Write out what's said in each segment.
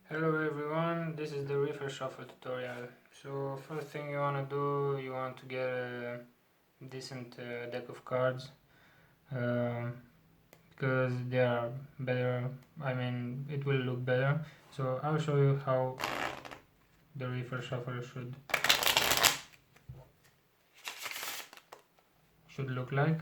Hello everyone, this is the riffle shuffle tutorial. So first thing you want to do, you want to get a decent deck of cards because they are better, it will look better. So I'll show you how the riffle shuffle should look like.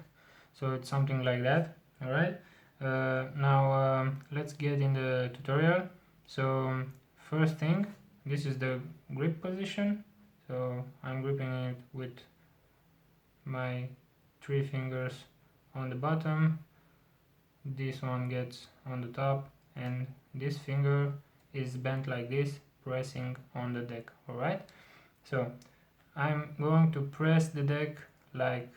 So it's something like that, alright? Now let's get in the tutorial. So first thing, this is the grip position. So I'm gripping it with my 3 fingers on the bottom, this one gets on the top, and this finger is bent like this, pressing on the deck. Alright, so I'm going to press the deck like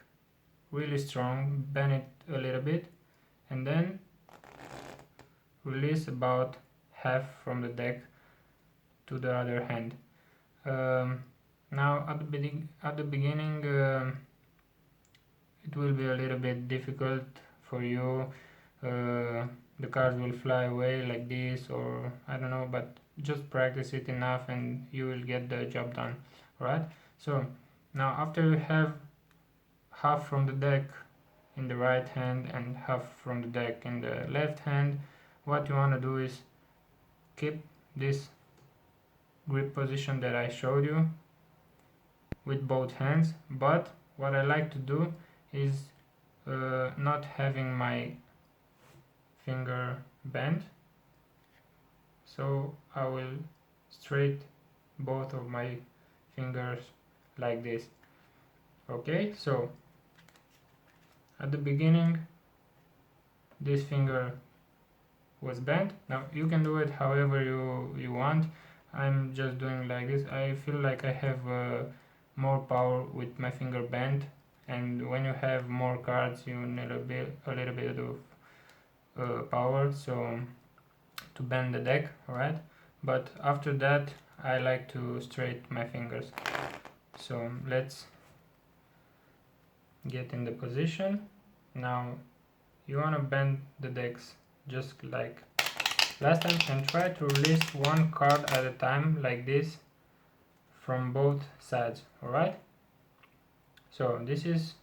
really strong, bend it a little bit, and then release about half from the deck to the other hand. Now at the beginning it will be a little bit difficult for you. The cards will fly away like this, or I don't know, but just practice it enough and you will get the job done. Right? So now after you have half from the deck in the right hand and half from the deck in the left hand, what you want to do is keep this grip position that I showed you with both hands, but what I like to do is not having my finger bent, so I will straight both of my fingers like this. Okay, so at the beginning this finger was bent. Now you can do it however you want. I'm just doing like this. I feel like I have more power with my finger bent, and when you have more cards you need a little bit of power so to bend the deck. Alright, but after that I like to straight my fingers. So let's get in the position. Now you want to bend the decks just like last time and try to release one card at a time like this from both sides. Alright, so this is,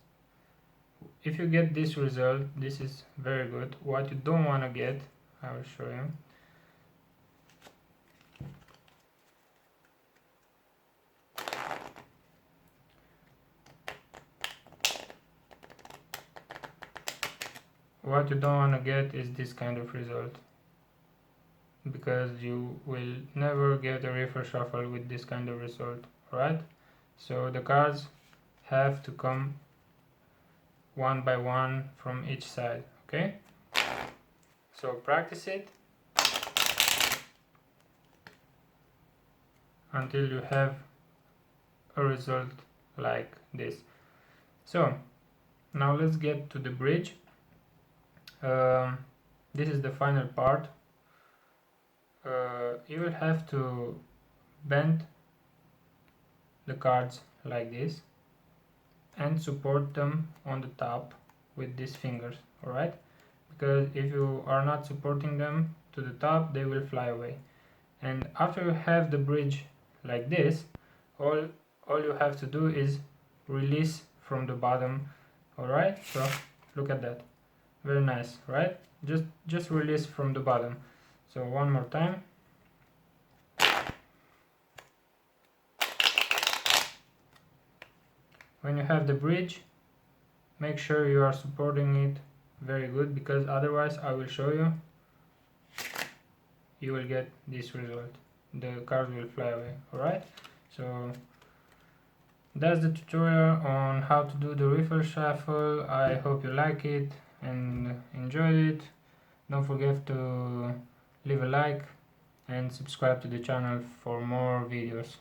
if you get this result, this is very good. What you don't want to get, I will show you. What you don't want to get is this kind of result, because you will never get a riffle shuffle with this kind of result. Right? So the cards have to come one by one from each side. Okay, so practice it until you have a result like this. So now let's get to the bridge. This is the final part. You will have to bend the cards like this and support them on the top with these fingers. Alright, because if you are not supporting them to the top, they will fly away. And after you have the bridge like this, all you have to do is release from the bottom. Alright, so look at that, very nice, right? Just release from the bottom. So one more time. When you have the bridge, make sure you are supporting it very good, because otherwise I will show you, you will get this result, the cards will fly away. Alright, so that's the tutorial on how to do the riffle shuffle. I hope you like it and enjoyed it. Don't forget to leave a like and subscribe to the channel for more videos.